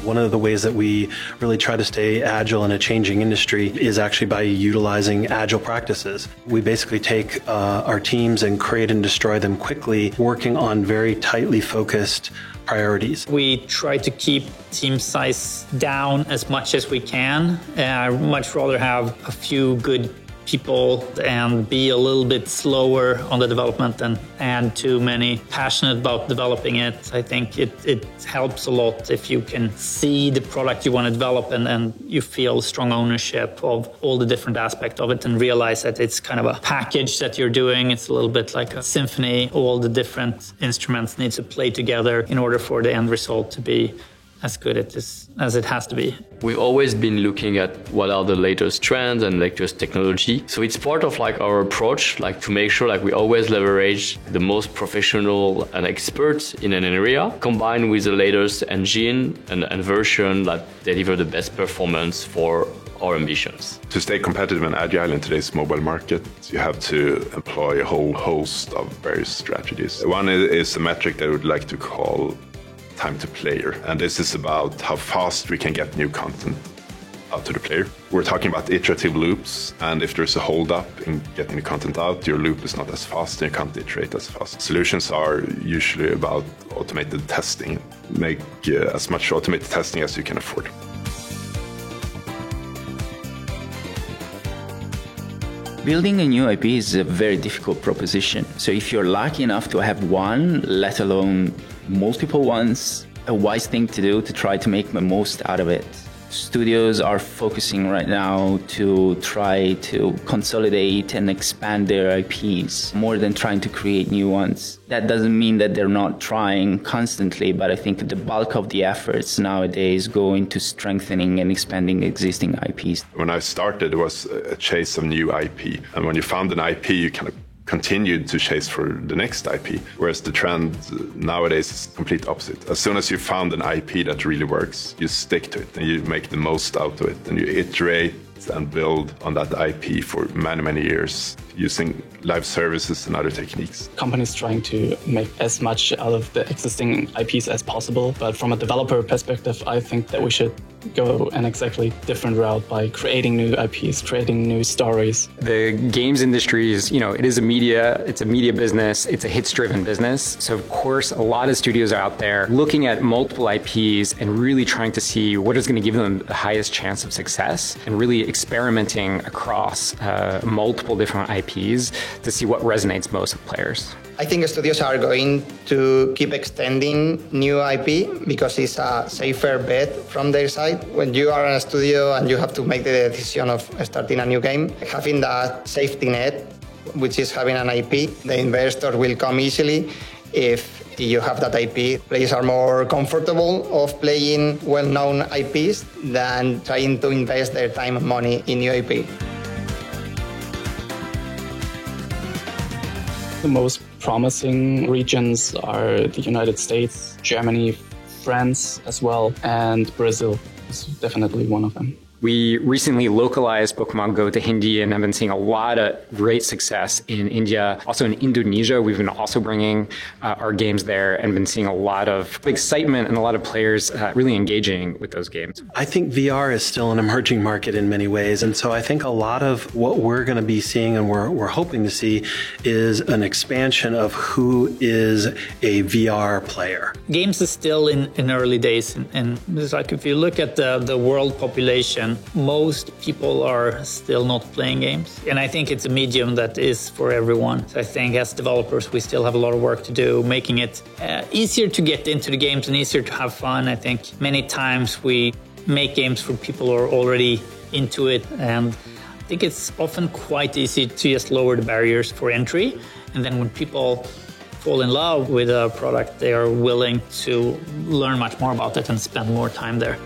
One of the ways that we really try to stay agile in a changing industry is actually by utilizing agile practices. We basically take our teams and create and destroy them quickly, working on very tightly focused priorities. We try to keep team size down as much as we can. I'd much rather have a few good people and be a little bit slower on the development than add too many passionate about developing it. I think it helps a lot if you can see the product you want to develop and you feel strong ownership of all the different aspects of it and realize that it's kind of a package that you're doing. It's a little bit like a symphony. All the different instruments need to play together in order for the end result to be as good as it has to be. We've always been looking at what are the latest trends and latest technology. So it's part of our approach, to make sure we always leverage the most professional and experts in an area, combined with the latest engine and version that deliver the best performance for our ambitions. To stay competitive and agile in today's mobile market, you have to employ a whole host of various strategies. One is a metric that I would like to call time to player. And this is about how fast we can get new content out to the player. We're talking about iterative loops, and if there's a hold up in getting the content out, your loop is not as fast and you can't iterate as fast. Solutions are usually about automated testing. Make as much automated testing as you can afford. Building a new IP is a very difficult proposition. So if you're lucky enough to have one, let alone multiple ones, a wise thing to do to try to make the most out of it. Studios are focusing right now to try to consolidate and expand their IPs more than trying to create new ones. That doesn't mean that they're not trying constantly, but I think the bulk of the efforts nowadays go into strengthening and expanding existing IPs. When I started, it was a chase of new IP. And when you found an IP, you kind of continued to chase for the next IP, whereas the trend nowadays is complete opposite. As soon as you found an IP that really works, you stick to it and you make the most out of it and you iterate and build on that IP for many, many years using live services and other techniques. Companies trying to make as much out of the existing IPs as possible, but from a developer perspective, I think that we should go an exactly different route by creating new IPs, creating new stories. The games industry is, it's a media business, it's a hits-driven business. So of course, a lot of studios are out there looking at multiple IPs and really trying to see what is going to give them the highest chance of success and really experimenting across multiple different IPs to see what resonates most with players. I think studios are going to keep extending new IP because it's a safer bet from their side. When you are in a studio and you have to make the decision of starting a new game, having that safety net, which is having an IP, the investor will come easily. If you have that IP, players are more comfortable of playing well-known IPs than trying to invest their time and money in new IP. The most promising regions are the United States, Germany, France as well, and Brazil is definitely one of them. We recently localized Pokemon Go to Hindi and have been seeing a lot of great success in India. Also in Indonesia, we've been also bringing our games there and been seeing a lot of excitement and a lot of players really engaging with those games. I think VR is still an emerging market in many ways. And so I think a lot of what we're going to be seeing and we're hoping to see is an expansion of who is a VR player. Games is still in early days. And it's like if you look at the world population, most people are still not playing games. And I think it's a medium that is for everyone. So I think as developers, we still have a lot of work to do, making it easier to get into the games and easier to have fun. I think many times we make games for people who are already into it. And I think it's often quite easy to just lower the barriers for entry. And then when people fall in love with a product, they are willing to learn much more about it and spend more time there.